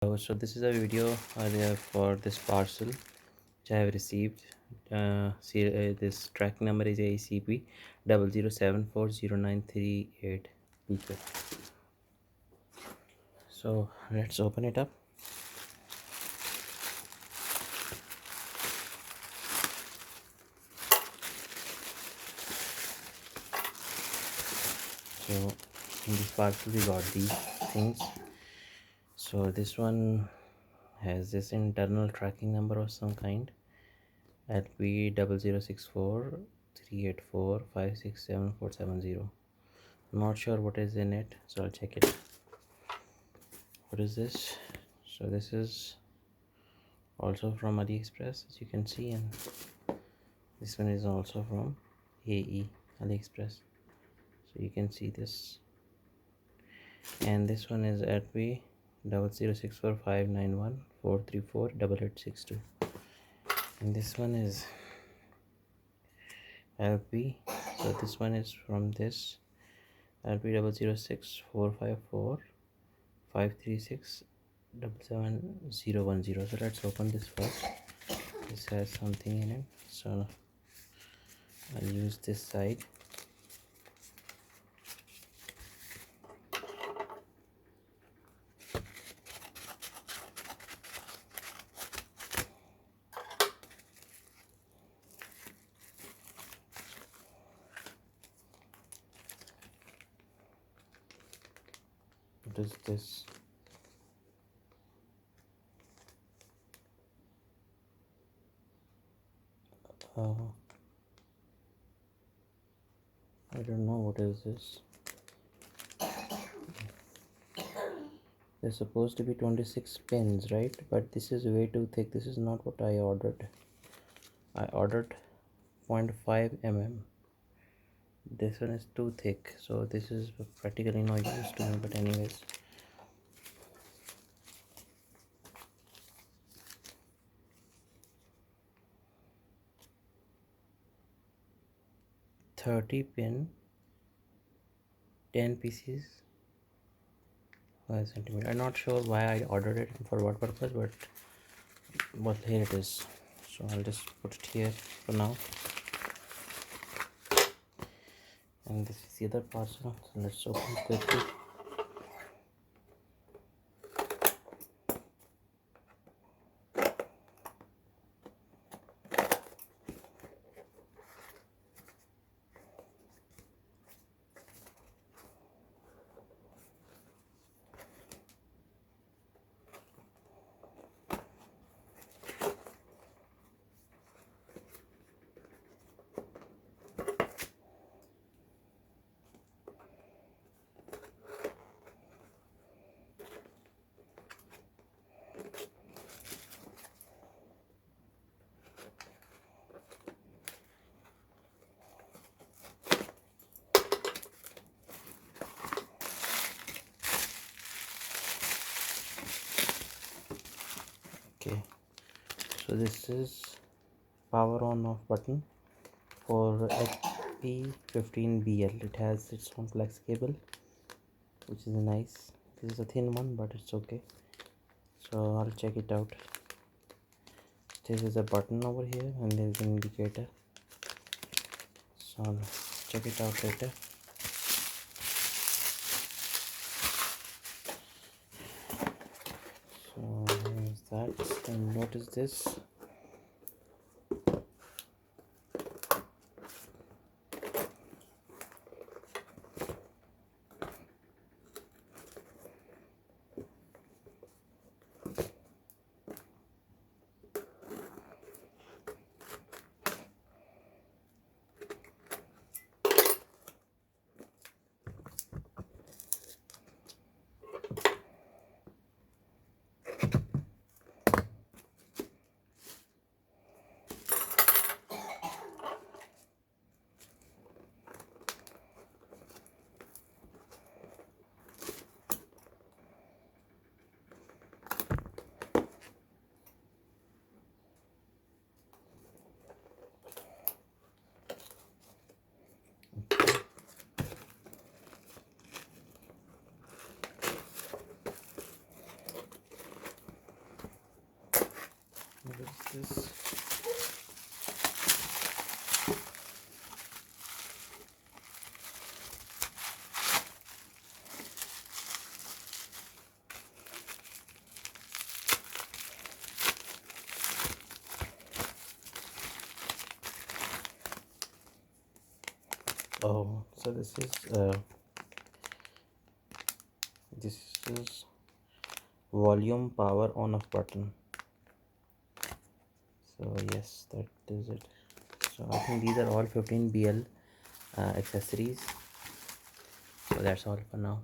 So this is a video for this parcel which I have received. This tracking number is ACP 00740938 PK. So let's open it up. So in this parcel we got these things. So this one has this internal tracking number of some kind, LP 006438456747. Not sure what is in it, so I'll check it. What is this? So this is also from AliExpress, as you can see, and this one is also from AliExpress, so you can see this. And this one is LP 00645914348862, and this one is LP. So this one is from this LP 00645453677010. So let's open this first. This has something in it, so I'll use this side. What is this? I don't know what is this. There's supposed to be 26 pins, right? But this is way too thick. This is not what I ordered. I ordered 0.5 mm. This one is too thick, so this is practically no use to me, but anyways. $30 pin, 10 pieces, 5 centimeter. I'm not sure why I ordered it and for what purpose, but well, here it is. So I'll just put it here for now. And this is the other parcel, so let's open it quickly. Okay, so this is power on off button for HP 15BL. It has its own flex cable, which is nice. This is a thin one, but it's okay. So I'll check it out. This is a button over here, and there is an indicator. So I'll check it out later. So here's that. And what is this? boxes. Oh, so this is volume power on off button. So yes, that is it. So I think these are all 15BL accessories. So that's all for now.